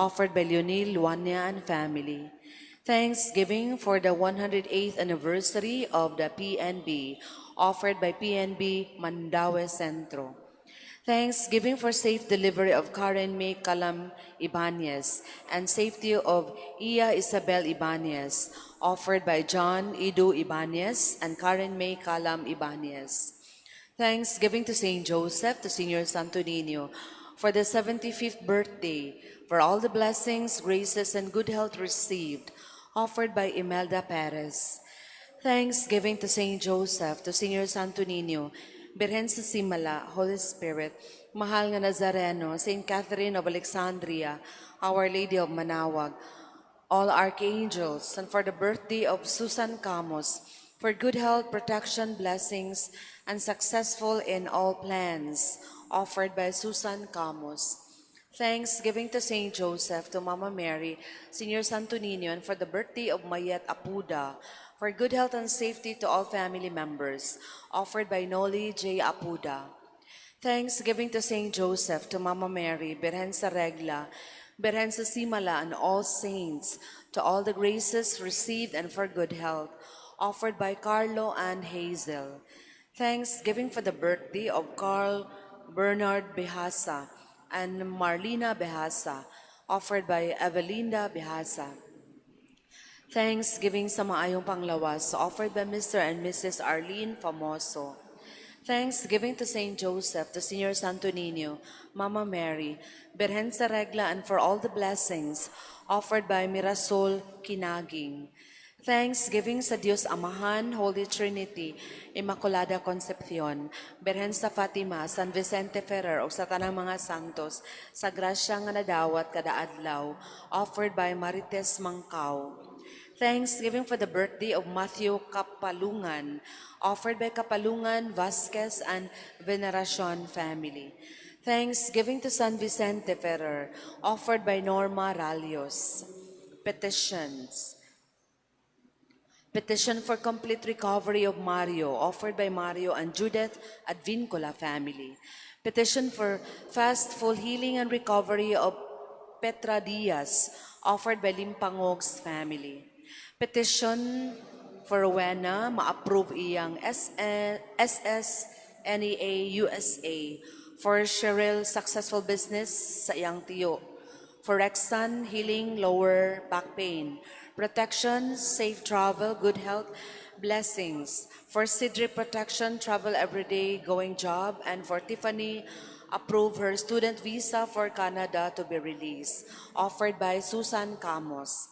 offered by Leonil Luania and family. Thanksgiving for the 108th anniversary of the PNB, offered by PNB Mandaue Centro. Thanksgiving for safe delivery of Karen May Calam Ibanez and safety of Iya Isabel Ibanez, offered by John Idu Ibanez and Karen May Calam Ibanez. Thanksgiving to Saint Joseph, to Senior Santo Niño, for the 75th birthday, for all the blessings, graces, and good health received, offered by Imelda Perez. Thanksgiving to Saint Joseph, to Senior Santo Niño, Birhen sa Simala, Holy Spirit, Mahal nga Nazareno, Saint Catherine of Alexandria, Our Lady of Manawag, all archangels, and for the birthday of Susan Camus, for good health, protection, blessings, and successful in all plans, offered by Susan Camus. Thanksgiving to Saint Joseph, to Mama Mary, Senior Santo Niño, and for the birthday of Mayet Apuda, for good health and safety to all family members, offered by Noli J. Apuda. Thanksgiving to Saint Joseph, to Mama Mary, Birhen sa Regla, Birhen sa Simala, and all saints, to all the graces received and for good health, offered by Carlo and Hazel. Thanksgiving for the birthday of Carl Bernard Behasa and Marlena Behasa, offered by Evelinda Behasa. Thanksgiving sa maayong panglawas, offered by Mr. and Mrs. Arlene Famoso. Thanksgiving to Saint Joseph, to Senior Santo Niño, Mama Mary, Birhen sa Regla, and for all the blessings, offered by Mirasol Kinaging. Thanksgiving sa Diyos Amahan, Holy Trinity, Immaculada Concepcion, Birhen sa Fatima, San Vicente Ferrer, o sa tanang mga santos, sa grasya nga nadawat kada adlaw, offered by Marites Mangkaw. Thanksgiving for the birthday of Matthew Kapalungan, offered by Kapalungan, Vasquez, and Veneracion family. Thanksgiving to San Vicente Ferrer, offered by Norma Ralios. Petitions. Petition for complete recovery of Mario, offered by Mario and Judith Advincula family. Petition for fast, full healing and recovery of Petra Diaz, offered by Limpangog's family. Petition for Rowena, ma-approve iyang SSNEA USA for Cheryl successful business sa iyang tiyo. For Rexan, healing lower back pain. Protection, safe travel, good health, blessings. For Sidri, protection, travel everyday, going job. And for Tiffany, approve her student visa for Canada to be released. Offered by Susan Camus.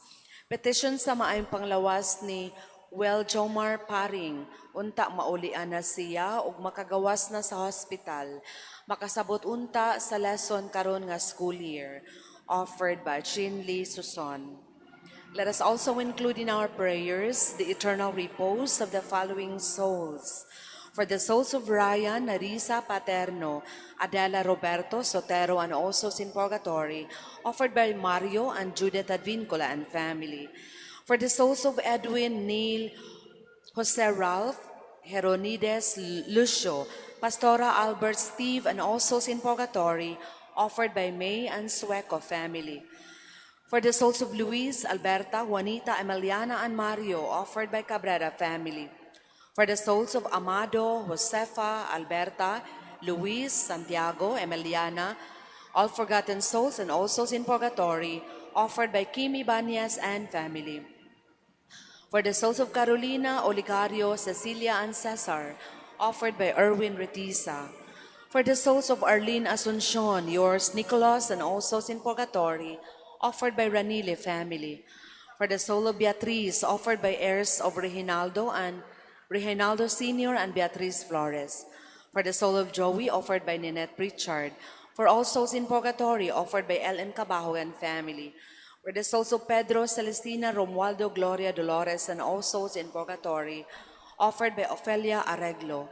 Petition sa maayong panglawas ni Well Jomar Paring, unta maulian na siya ug makagawas na sa hospital. Makasabot unta sa lesson karon nga school year. Offered by Chin Lee Suson. Let us also include in our prayers the eternal repose of the following souls. For the souls of Ryan Narisa Paterno, Adela Roberto Sotero, and also in purgatory, offered by Mario and Judith Advincula and family. For the souls of Edwin, Neil, Jose Ralph, Heronides Lucio, Pastora Albert Steve, and also in purgatory, offered by May and Sueco family. For the souls of Luis, Alberta, Juanita, Emiliana, and Mario, offered by Cabrera family. For the souls of Amado, Josefa, Alberta, Luis, Santiago, Emiliana, all forgotten souls and all souls in purgatory, offered by Kimi Banyas and family. For the souls of Carolina, Oligario, Cecilia, and Cesar, offered by Erwin Retisa. For the souls of Arlene Asuncion, yours, Nicholas, and all souls in purgatory, offered by Ranile family. For the soul of Beatriz, offered by heirs of Reginaldo Sr. and Beatriz Flores. For the soul of Joey, offered by Ninette Pritchard. For all souls in purgatory, offered by Ellen Cabajo and family. For the souls of Pedro, Celestina, Romualdo, Gloria, Dolores, and all souls in purgatory, offered by Ofelia Arreglo.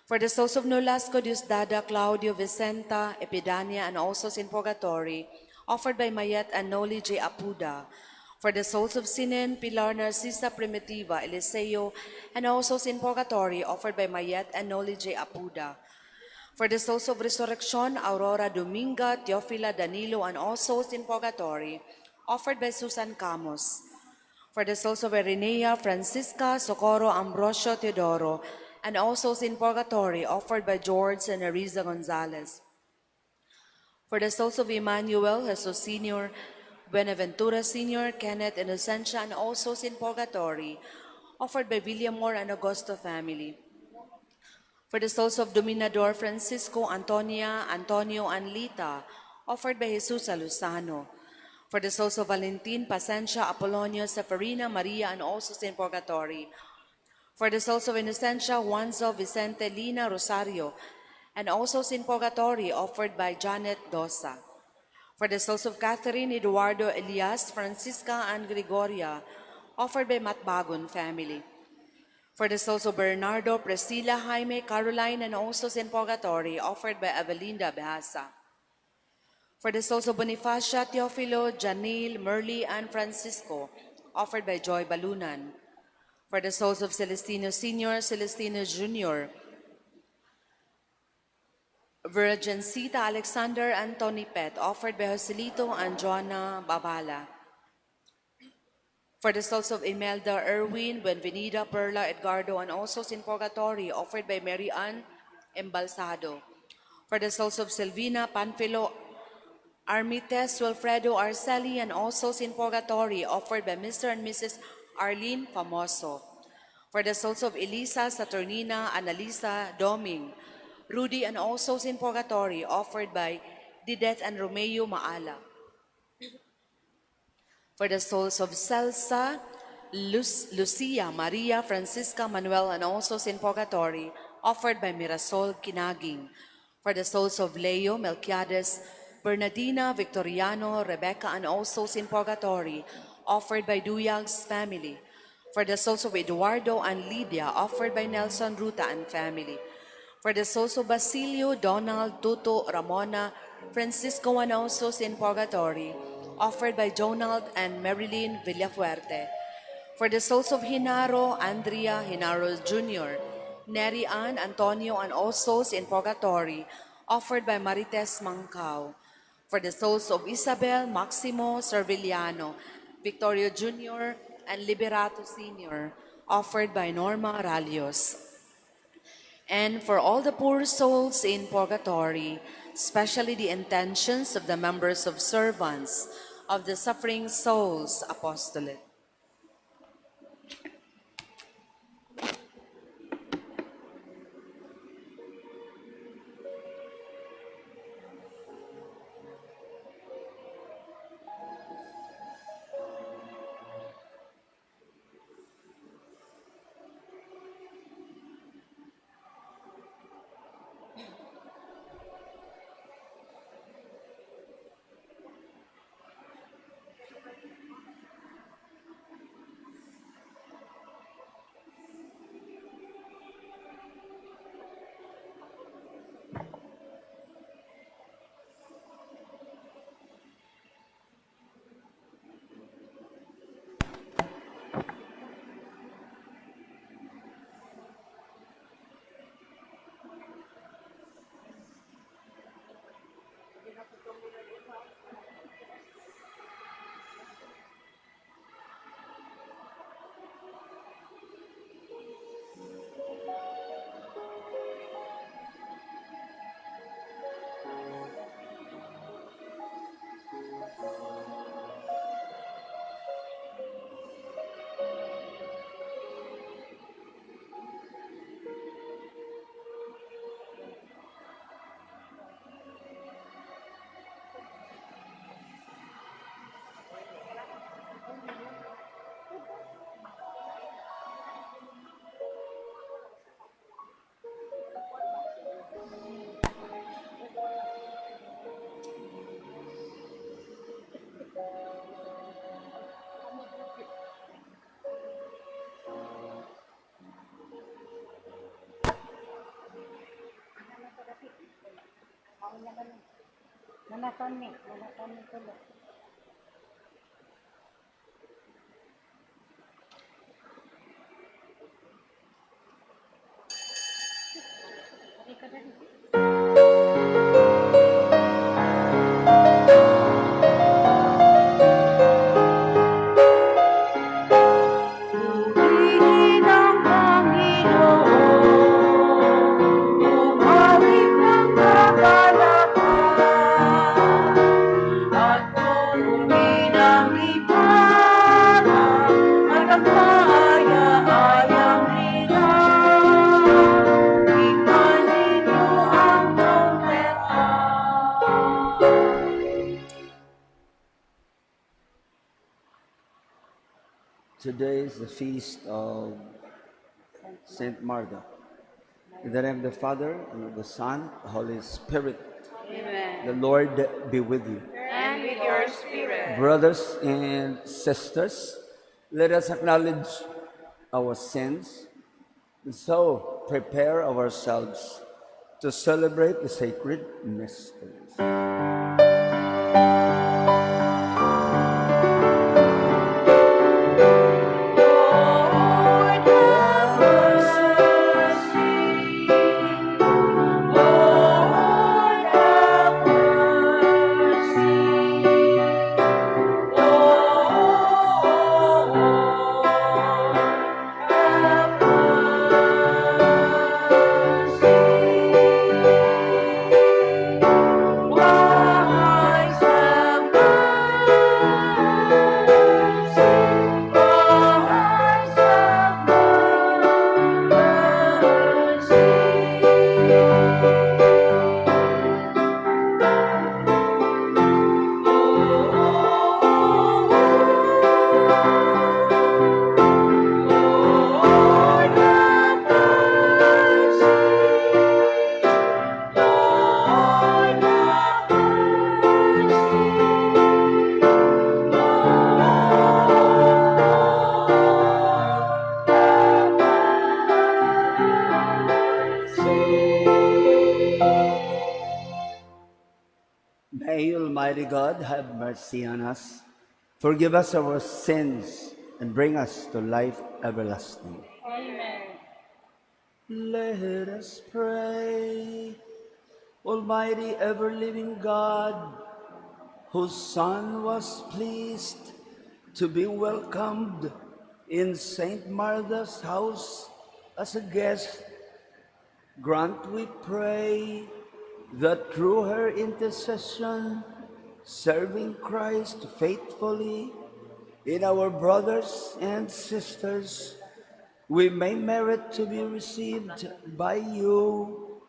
For the souls of Nolasco, Diosdada, Claudio, Vicenta, Epidania, and all souls in purgatory, offered by Mayet and Noli J. Apuda. For the souls of Sinen, Pilar, Narcisa, Primitiva, Eliseo, and all souls in purgatory, offered by Mayet and Noli J. Apuda. For the souls of Resurrection, Aurora Dominga, Teofila Danilo, and all souls in purgatory, offered by Susan Camus. For the souls of Irenea, Francisca, Socorro, Ambrosio, Teodoro, and all souls in purgatory, offered by George and Ariza Gonzalez. For the souls of Emmanuel, Jesus Sr., Buenaventura Sr., Kenneth Innocentia, and all souls in purgatory, offered by William Moore and Augusto family. For the souls of Dominador Francisco, Antonia, Antonio, and Lita, offered by Jesus Alusano. For the souls of Valentin, Pacencia, Apolonio, Seferina, Maria, and all souls in purgatory. For the souls of Innocencia, Juanzo, Vicente, Lina, Rosario, and all souls in purgatory, offered by Janet Dosa. For the souls of Catherine, Eduardo, Elias, Francisca, and Gregoria, offered by Matbagon family. For the souls of Bernardo, Priscilla, Jaime, Caroline, and all souls in purgatory, offered by Evelinda Behasa. For the souls of Bonifacia, Teofilo, Janil, Merly, and Francisco, offered by Joy Balunan. For the souls of Celestino Sr., Celestino Jr., Virgencita, Alexander, and Tony Pet, offered by Joselito and Joanna Babala. For the souls of Imelda, Erwin, Buenvenida, Perla, Edgardo, and all souls in purgatory, offered by Mary Ann Embalsado. For the souls of Silvina, Panfilo, Armites, Wilfredo, Arceli, and all souls in purgatory, offered by Mr. and Mrs. Arlene Famoso. For the souls of Elisa, Saturnina, Annalisa, Doming, Rudy, and all souls in purgatory, offered by Didet and Romeo Maala. For the souls of Celsa, Lucia, Maria, Francisca, Manuel, and all souls in purgatory, offered by Mirasol Kinaging. For the souls of Leo, Melquiades, Bernardina, Victoriano, Rebecca, and all souls in purgatory, offered by Duyag's family. For the souls of Eduardo and Lydia, offered by Nelson Ruta and family. For the souls of Basilio, Donald, Tuto, Ramona, Francisco, and all souls in purgatory, offered by Jonald and Marilyn Villafuerte. For the souls of Hinaro, Andrea, Hinaro Jr., Neri Ann, Antonio, and all souls in purgatory, offered by Marites Mancao. For the souls of Isabel, Maximo, Serviliano, Victorio Jr., and Liberato Sr., offered by Norma Ralios. And for all the poor souls in purgatory, especially the intentions of the members of servants of the suffering souls apostolate. Nanatoni tulo. Hari ka dali. Today is the feast of Saint Martha. In the name of the Father, and of the Son, the Holy Spirit. Amen. The Lord be with you. And with your spirit. Brothers and sisters, let us acknowledge our sins and so prepare ourselves to celebrate the sacred mysteries. May Almighty God have mercy on us, forgive us our sins, and bring us to life everlasting. Amen. Let us pray. Almighty ever-living God, whose Son was pleased to be welcomed in Saint Martha's house as a guest, grant, we pray, that through her intercession, serving Christ faithfully in our brothers and sisters, we may merit to be received by you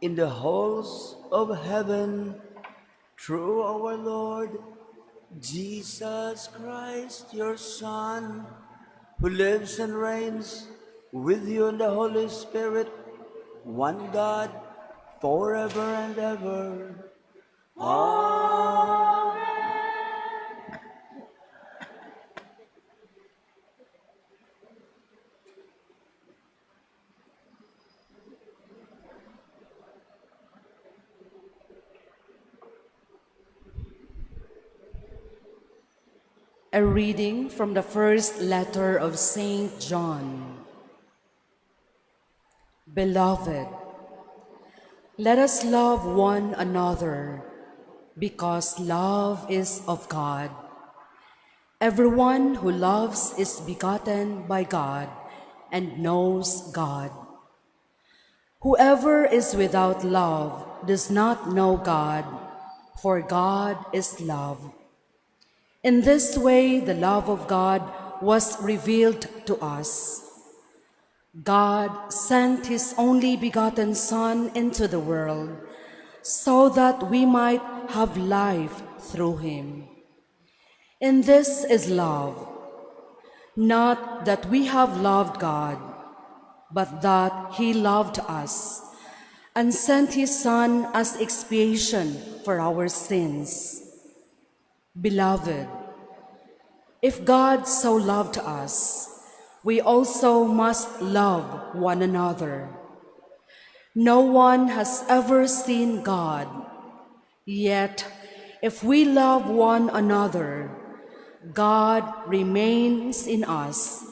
in the halls of heaven through our Lord Jesus Christ, your Son, who lives and reigns with you in the Holy Spirit, one God, forever and ever. Amen. A reading from the first letter of Saint John. Beloved, let us love one another, because love is of God. Everyone who loves is begotten by God and knows God. Whoever is without love does not know God, for God is love. In this way, the love of God was revealed to us. God sent his only begotten Son into the world so that we might have life through him. And this is love, not that we have loved God, but that he loved us and sent his Son as expiation for our sins. Beloved, if God so loved us, we also must love one another. No one has ever seen God, yet if we love one another, God remains in us,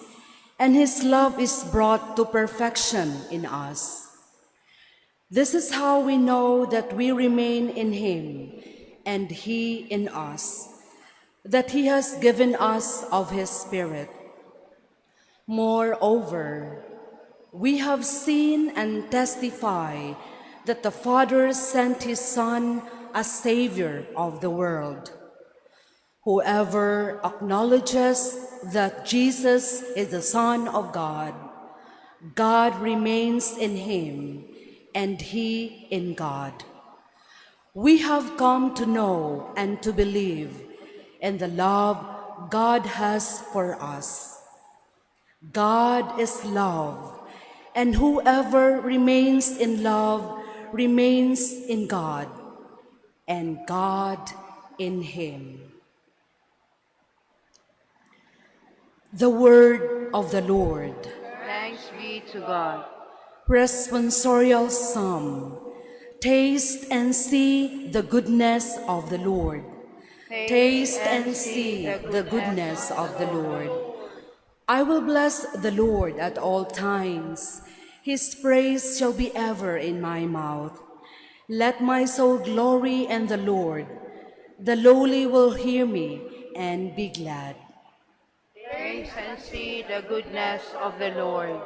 and his love is brought to perfection in us. This is how we know that we remain in him, and he in us, that he has given us of his Spirit. Moreover, we have seen and testify that the Father sent his Son as Savior of the world. Whoever acknowledges that Jesus is the Son of God, God remains in him, and he in God. We have come to know and to believe in the love God has for us. God is love, and whoever remains in love remains in God, and God in him. The word of the Lord. Thanks be to God. Responsorial Psalm. Taste and see the goodness of the Lord. Taste and see the goodness of the Lord. I will bless the Lord at all times. His praise shall be ever in my mouth. Let my soul glory in the Lord. The lowly will hear me and be glad. Taste and see the goodness of the Lord.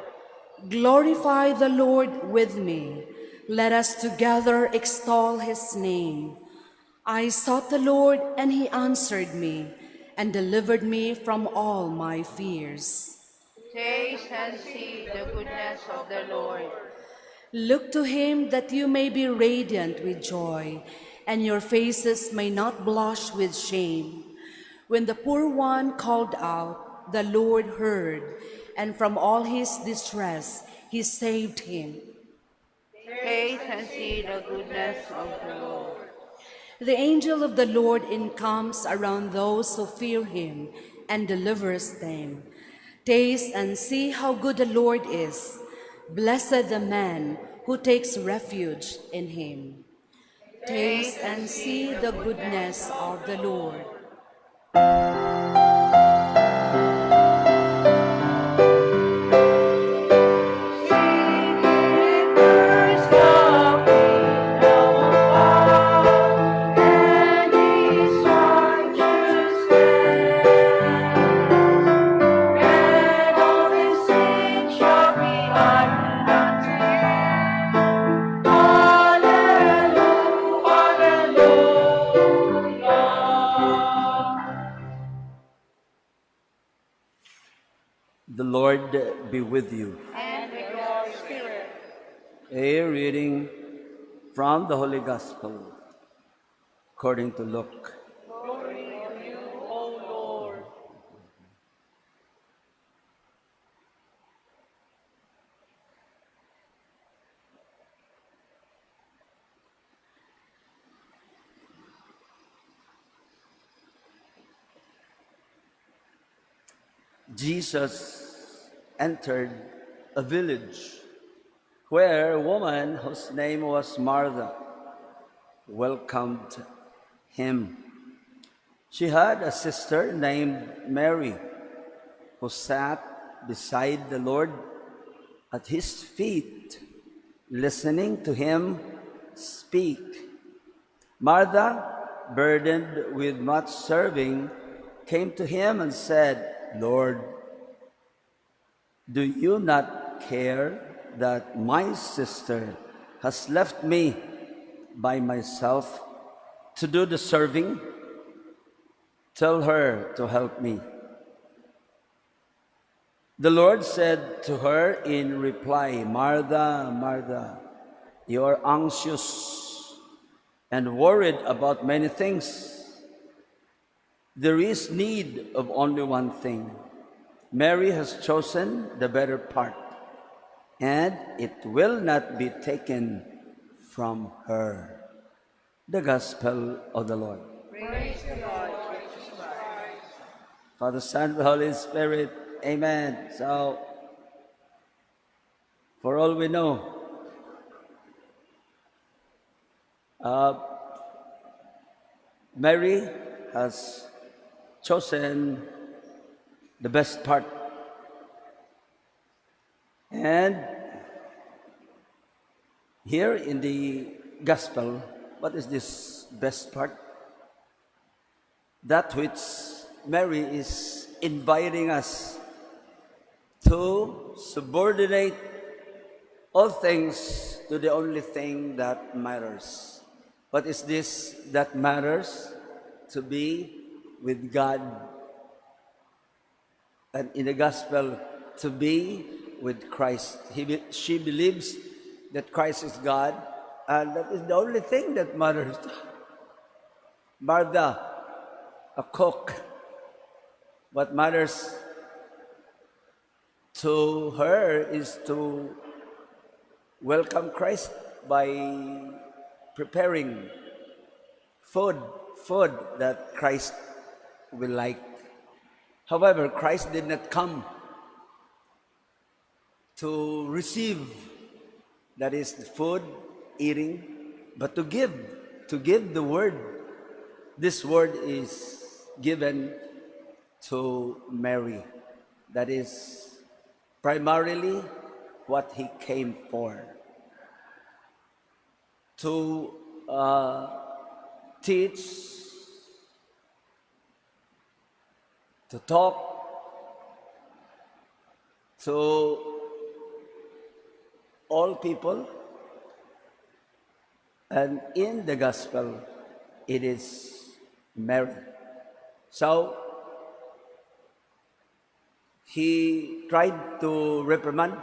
Glorify the Lord with me. Let us together extol his name. I sought the Lord, and he answered me and delivered me from all my fears. Taste and see the goodness of the Lord. Look to him that you may be radiant with joy, and your faces may not blush with shame. When the poor one called out, the Lord heard, and from all his distress he saved him. Taste and see the goodness of the Lord. The angel of the Lord encamps around those who fear him and delivers them. Taste and see how good the Lord is. Blessed the man who takes refuge in him. Taste and see the goodness of the Lord. The Lord be with you. And with your spirit. A reading from the Holy Gospel according to Luke. Jesus entered a village where a woman whose name was Martha welcomed him. She had a sister named Mary who sat beside the Lord at his feet, listening to him speak. Martha, burdened with much serving, came to him and said, "Lord, do you not care that my sister has left me by myself to do the serving? Tell her to help me." The Lord said to her in reply, "Martha, Martha, you are anxious and worried about many things. There is need of only one thing. Mary has chosen the better part, and it will not be taken from her." The Gospel of the Lord. Praise the Lord Jesus Christ. Father, Son, Holy Spirit, amen. So, for all we know, Mary has chosen the best part. And here in the Gospel, what is this best part? That which Mary is inviting us to subordinate all things to the only thing that matters. What is this that matters? To be with God. And in the Gospel, to be with Christ. She believes that Christ is God, and that is the only thing that matters. Martha, a cook. What matters to her is to welcome Christ by preparing food, food that Christ will like. However, Christ did not come to receive, that is the food, eating, but to give the word. This word is given to Mary. That is primarily what he came for. To teach, to talk, to all people, and in the gospel, it is Mary. So, he tried to reprimand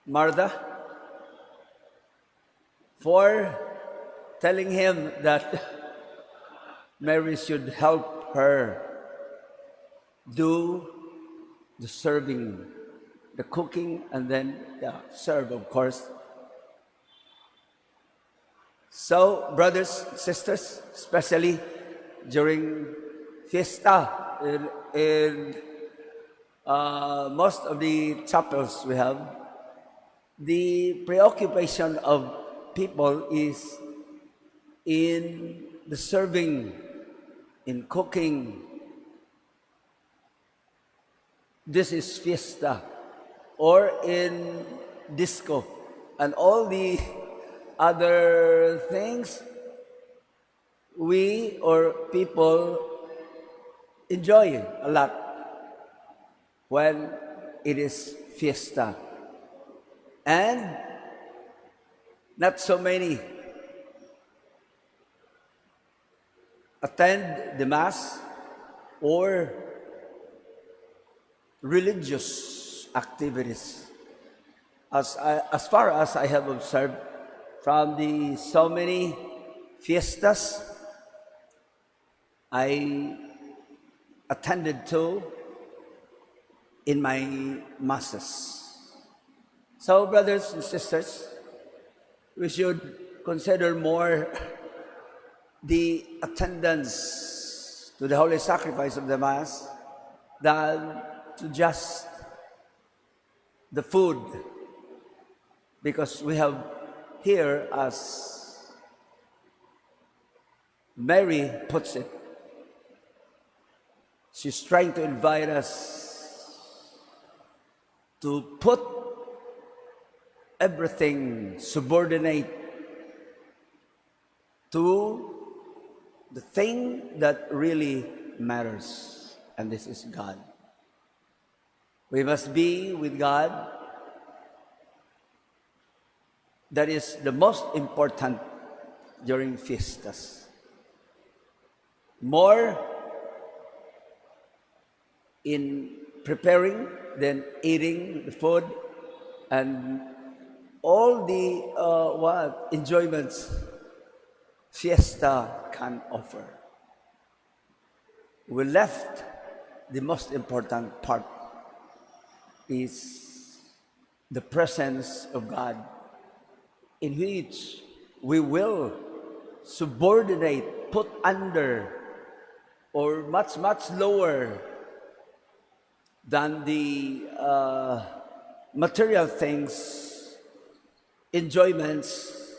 Martha for telling him that Mary should help her do the serving, the cooking, and then serve, of course. So, brothers, sisters, especially during fiesta, in most of the chapels we have, the preoccupation of people is in the serving, in cooking. This is fiesta, or in disco, and all the other things we or people enjoy a lot when it is fiesta. And not so many attend the mass or religious activities. As far as I have observed from the so many fiestas I attended to in my masses. So, brothers and sisters, we should consider more the attendance to the holy sacrifice of the Mass than to just the food, because we have here, as Mary puts it, she's trying to invite us to put everything, subordinate to the thing that really matters, and this is God. We must be with God. That is the most important during fiestas. More in preparing than eating the food and all the enjoyments fiesta can offer. We left the most important part, is the presence of God, in which we will subordinate, put under, or much, much lower than the material things, enjoyments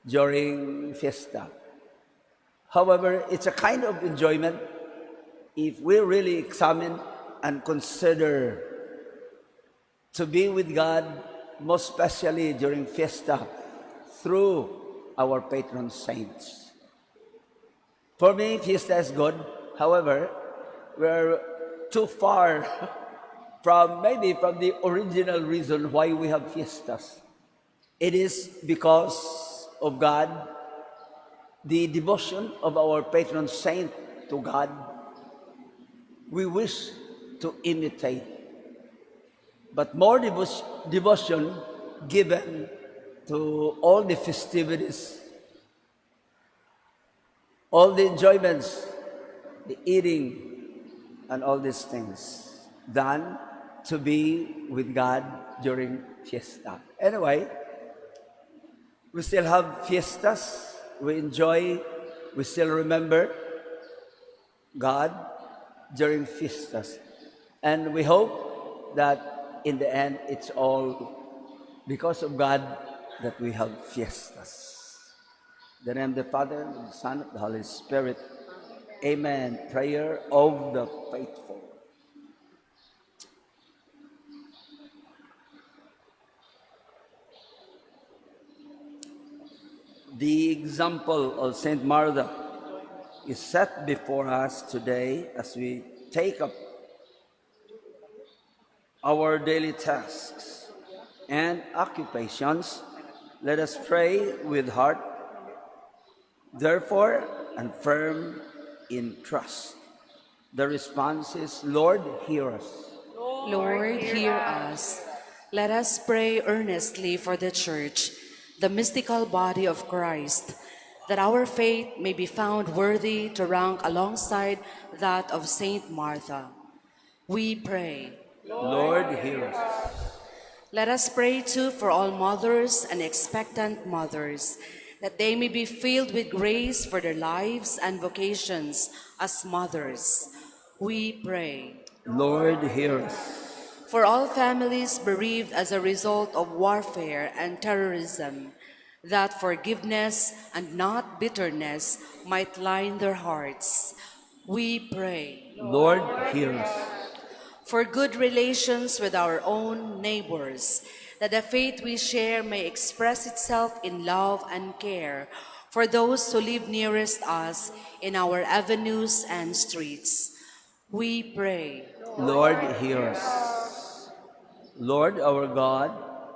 during fiesta. However, it's a kind of enjoyment if we really examine and consider to be with God, most especially during fiesta, through our patron saints. For me, fiesta is good. However, we're too far from the original reason why we have fiestas. It is because of God, the devotion of our patron saint to God. We wish to imitate, but more devotion given to all the festivities, all the enjoyments, the eating, and all these things, than to be with God during fiesta. Anyway, we still have fiestas. We enjoy, we still remember God during fiestas. And we hope that in the end, it's all because of God that we have fiestas. In the name of the Father, and the Son, and the Holy Spirit. Amen. Prayer of the faithful. The example of Saint Martha is set before us today as we take up our daily tasks and occupations. Let us pray with heart, therefore, and firm in trust. The response is, Lord, hear us. Lord, hear us. Let us pray earnestly for the Church, the mystical body of Christ, that our faith may be found worthy to rank alongside that of Saint Martha. We pray. Lord, hear us. Let us pray too for all mothers and expectant mothers, that they may be filled with grace for their lives and vocations as mothers. We pray. Lord, hear us. For all families bereaved as a result of warfare and terrorism, that forgiveness and not bitterness might line their hearts. We pray. Lord, hear us. For good relations with our own neighbors, that the faith we share may express itself in love and care for those who live nearest us in our avenues and streets. We pray. Lord, hear us. Lord, our God,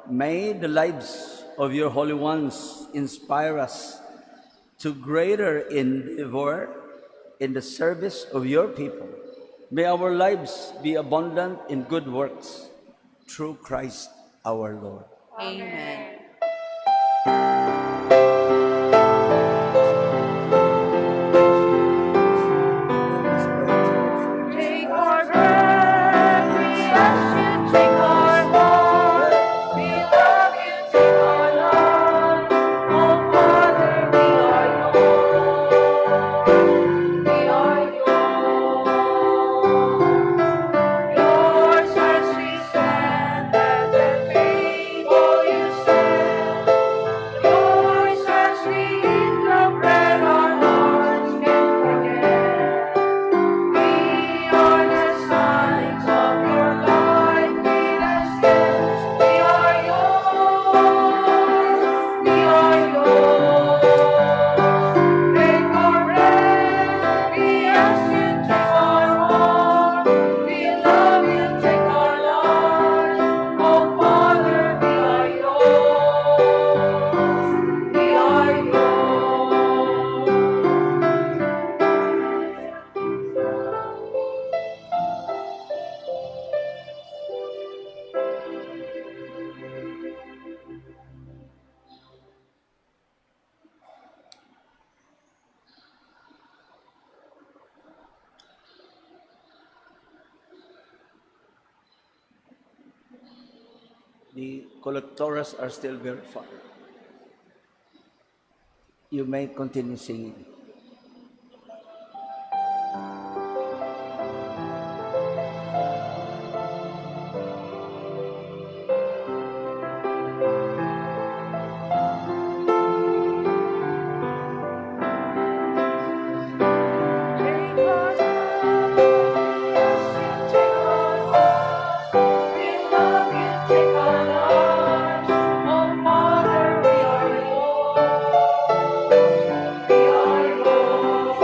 may the lives of your holy ones inspire us to greater endeavor in the service of your people. May our lives be abundant in good works through Christ our Lord. Amen. Take our breath, we ask you, take our heart. We love you, take our lives. Oh Father, we are yours. We are yours. Yours as we stand, as a faithful you stand. Yours as we eat the bread our hearts can forget. We are the signs of your light, made us yet. We are yours. We are yours. Take our breath, we ask you, take our heart. We love you, take our lives. Oh Father, we are yours. We are yours. The collectors are still very far. You may continue singing. Take our love, take our hearts. We love you, take our lives. Oh Father, we are yours. We are yours.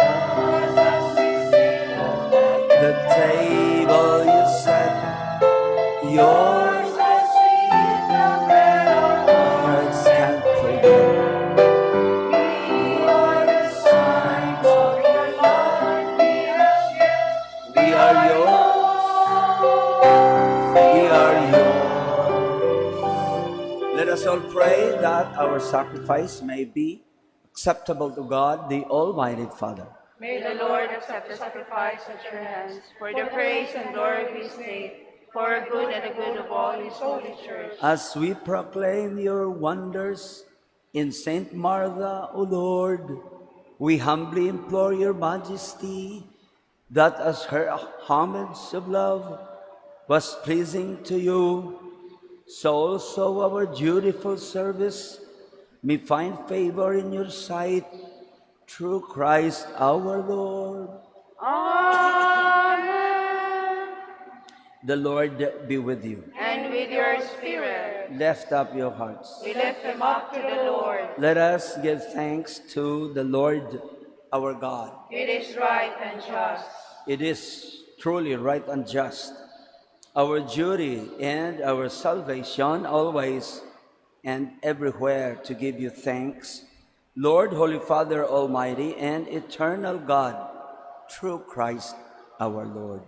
Yours as we sing The table you set, yours yours as we eat the bread our hearts hearts can't forget. We are the signs of your light, made us yet. We are yours. We are yours. Let us all pray that our sacrifice may be acceptable to God, the Almighty Father. May the Lord accept the sacrifice at your hands, for the praise and glory of his name, for the good and the good of all his holy church. As we proclaim your wonders in Saint Martha, O Lord, we humbly implore your majesty that as her homage of love was pleasing to you, so also our dutiful service may find favor in your sight through Christ our Lord. Amen. The Lord be with you. And with your spirit, Lift up your hearts. we lift them up to the Lord. Let us give thanks to the Lord our God. It is right and just. It is truly right and just, our duty and our salvation always and everywhere to give you thanks, Lord, Holy Father, Almighty and eternal God, through Christ our Lord.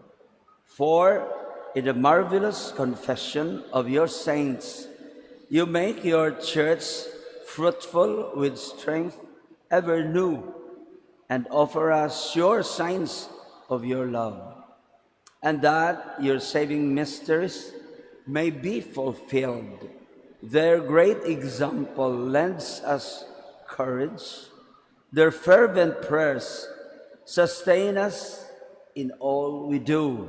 For in the marvelous confession of your saints, you make your church fruitful with strength ever new, and offer us sure signs of your love, and that your saving mysteries may be fulfilled. Their great example lends us courage. Their fervent prayers sustain us in all we do.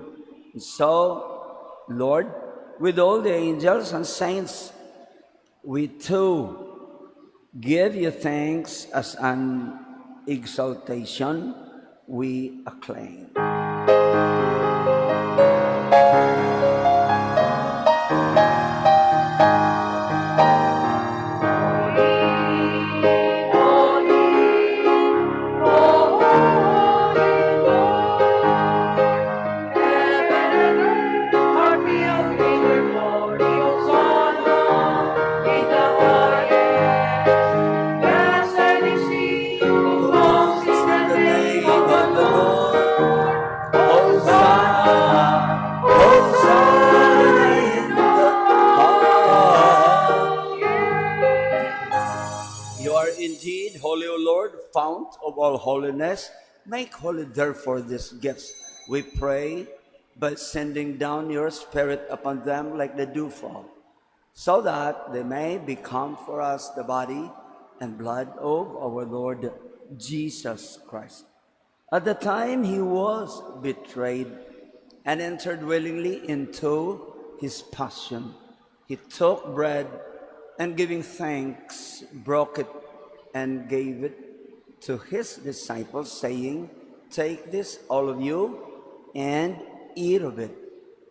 And so, Lord, with all the angels and saints, we too give you thanks as an exaltation we acclaim. You are indeed holy, O Lord, fount of all holiness. Make holy, therefore, these gifts, we pray, by sending down your Spirit upon them like the dewfall, so that they may become for us the body and blood of our Lord Jesus Christ. At the time he was betrayed and entered willingly into his passion, he took bread and giving thanks, broke it and gave it to his disciples, saying, "Take this, all of you, and eat of it.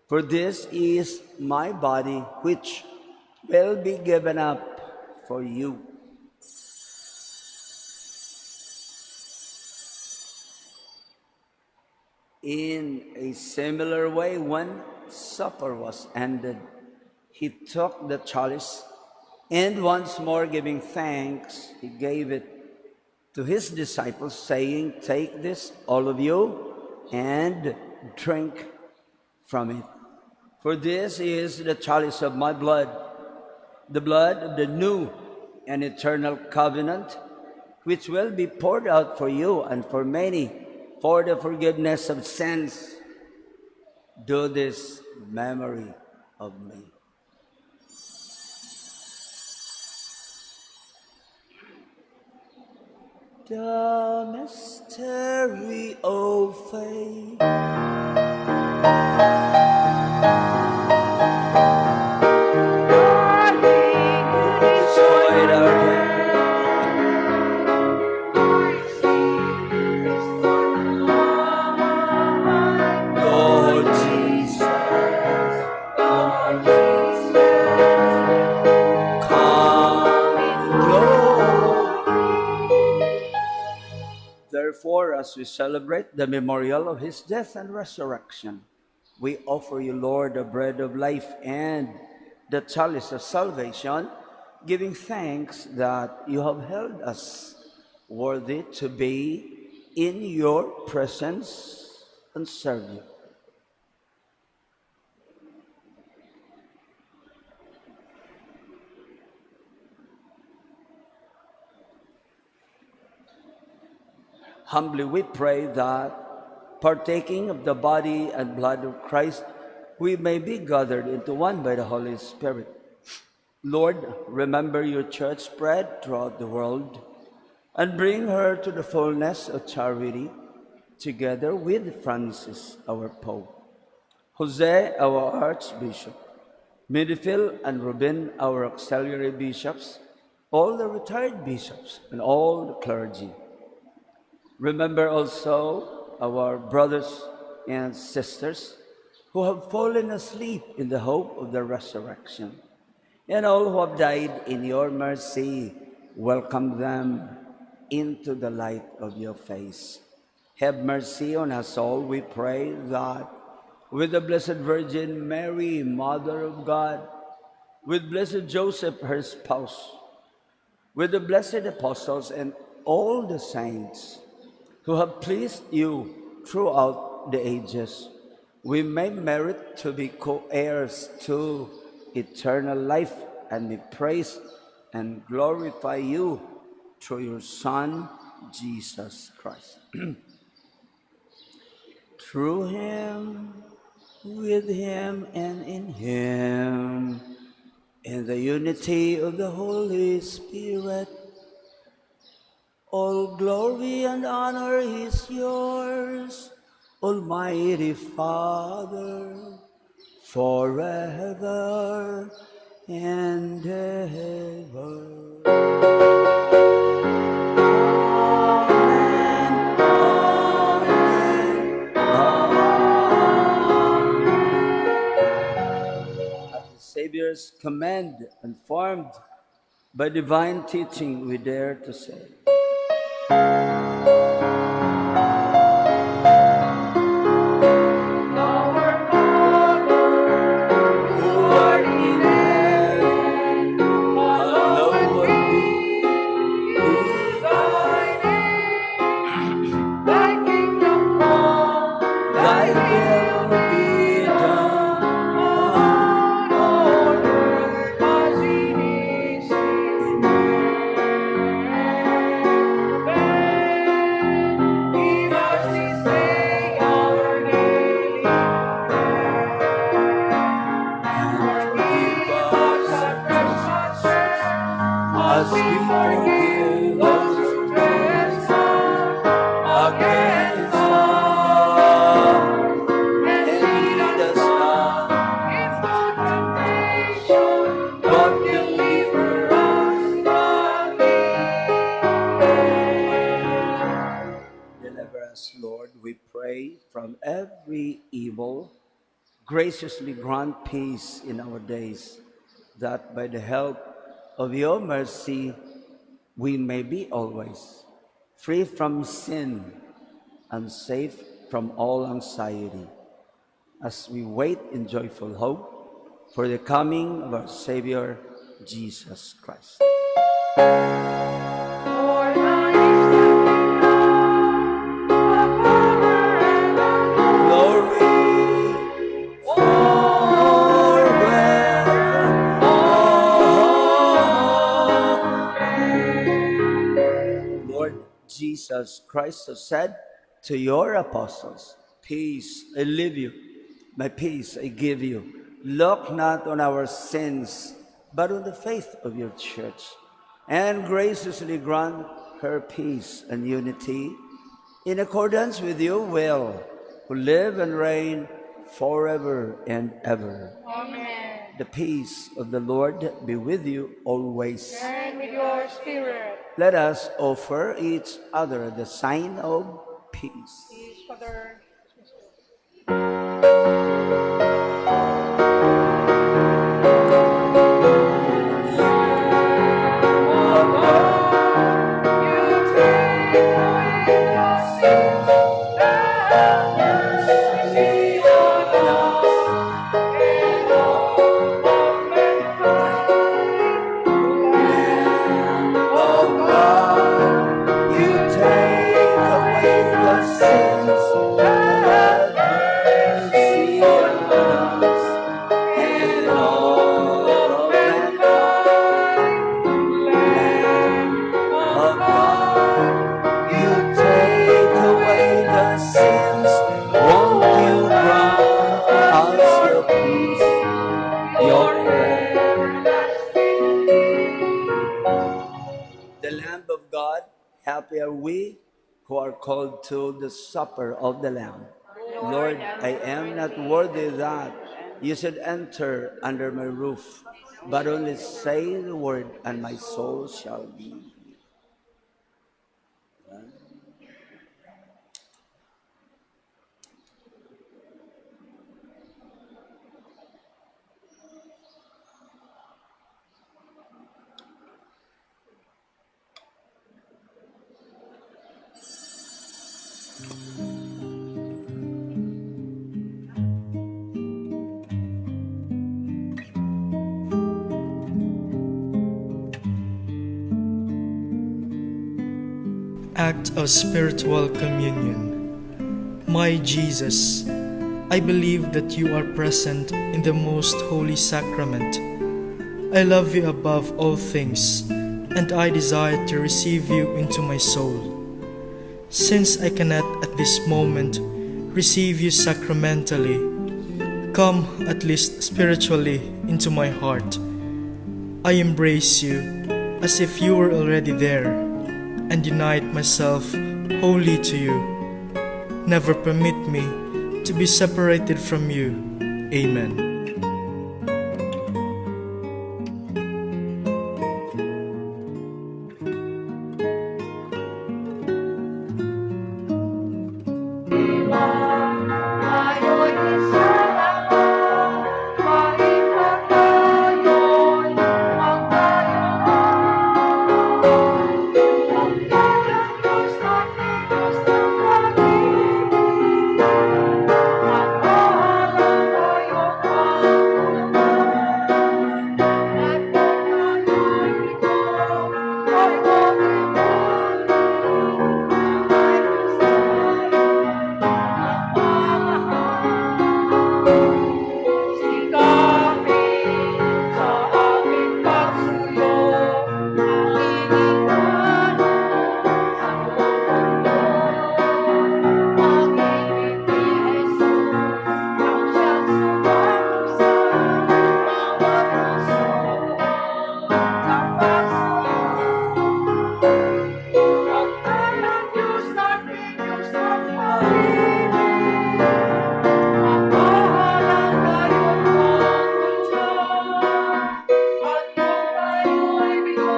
For this is my body, which will be given up for you." In a similar way, when supper was ended, he took the chalice, and once more giving thanks, he gave it to his disciples, saying, "Take this, all of you, and drink from it. For this is the chalice of my blood, the blood of the new and eternal covenant, which will be poured out for you and for many for the forgiveness of sins. Do this in memory of me." The mystery of faith. Destroyed our Lord Jesus, come in glory. Therefore, as we celebrate the memorial of his death and resurrection, we offer you, Lord, the bread of life and the chalice of salvation, giving thanks that you have held us worthy to be in your presence and serve you. Humbly we pray that, partaking of the body and blood of Christ, we may be gathered into one by the Holy Spirit. Lord, remember your church spread throughout the world and bring her to the fullness of charity, together with Francis, our Pope, Jose, our Archbishop, Midfield and Rubin, our auxiliary bishops, all the retired bishops, and all the clergy. Remember also our brothers and sisters who have fallen asleep in the hope of the resurrection, and all who have died in your mercy. Welcome them into the light of your face. Have mercy on us all, we pray, that with the Blessed Virgin Mary, Mother of God, with Blessed Joseph, her spouse, with the blessed apostles and all the saints who have pleased you throughout the ages, we may merit to be co-heirs to eternal life, and may praise and glorify you through your Son, Jesus Christ. Through him, with him, and in him, in the unity of the Holy Spirit, all glory and honor is yours, Almighty Father, forever and ever. Amen. Amen. At the Savior's command, informed by divine teaching, we dare to say, as we forgive those who trespass against us, and lead us not into temptation, but deliver us from evil. Deliver us, Lord, we pray, from every evil. Graciously grant peace in our days, that by the help of your mercy we may be always free from sin and safe from all anxiety, as we wait in joyful hope for the coming of our Savior, Jesus Christ. For thine is the kingdom, the power, and the Glory forever. Lord Jesus Christ has said to your apostles, peace I leave you, my peace I give you. Look not on our sins, but on the faith of your church, and graciously grant her peace and unity in accordance with your will, who live and reign forever and ever. Amen. The peace of the Lord be with you always. And with your spirit. Let us offer each other the sign of peace. Peace, Father. You take away the sins called to the supper of the Lamb. Lord, I am not worthy that you should enter under my roof, but only say the word, and my soul shall be. Act of Spiritual Communion. My Jesus, I believe that you are present in the most holy sacrament. I love you above all things, and I desire to receive you into my soul. Since I cannot at this moment receive you sacramentally, come at least spiritually into my heart. I embrace you as if you were already there, and unite myself wholly to you. Never permit me to be separated from you. Amen. Ngayon isalamat, maipagkayo'y magkayuhan. Ang kanyang Diyos natin, Diyos ng pag-ibig, at mahalang tayong pagmulaman. At kung ngayon ito ay magiging ay sikapin sa aking pagsuyo ang lilingwanan sa buong mundo. Pag-ibig ni Jesus ang siyang sumakusay bawat puso sa pagsuyo. Ang kanyang Diyos natin, Diyos ng pag-ibig, at mahalang tayong pagtulungan. At kung tayo'y bigo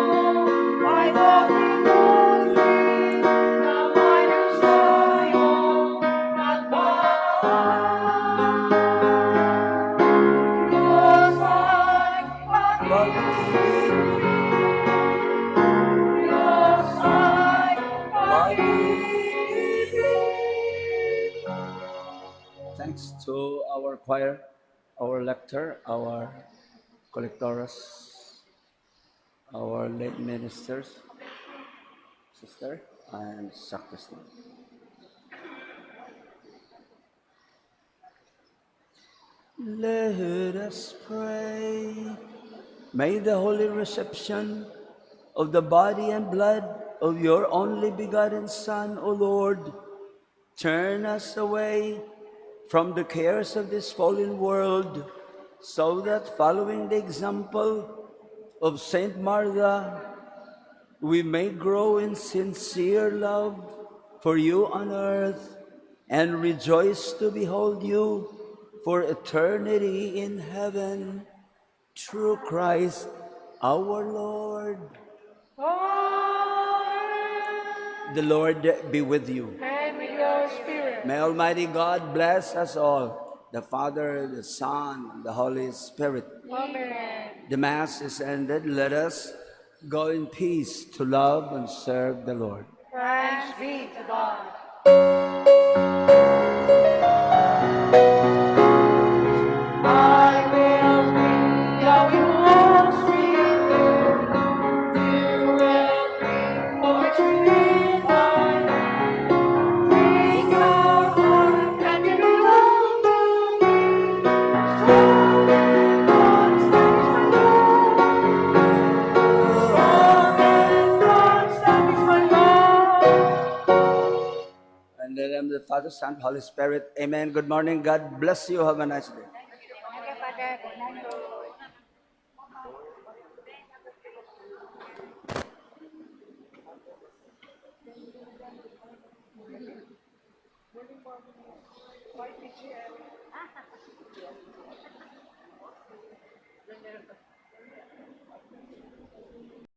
ay makinulit, na may Diyos tayong nagmamahal. Diyos ay pag-ibig, Diyos ay pag-ibig. Thanks to our choir, our lector, our collectors, our late ministers, sister, and sacristan. Let us pray. May the holy reception of the body and blood of your only begotten Son, O Lord, turn us away from the cares of this fallen world, so that following the example of Saint Martha, we may grow in sincere love for you on earth and rejoice to behold you for eternity in heaven, through Christ our Lord. Amen. The Lord be with you. And with your spirit. May Almighty God bless us all, the Father, the Son, and the Holy Spirit. Amen. The Mass is ended. Let us go in peace to love and serve the Lord. Thanks be to God. I will bring how you walk with you. You will bring poetry in my hand. Bring your heart and you belong to me. Strong and constant is my love. Strong and constant is my love. And in the name of the Father, Son, Holy Spirit. Amen. Good morning. God bless you. Have a nice day. Okay, Father. Good night. Morning.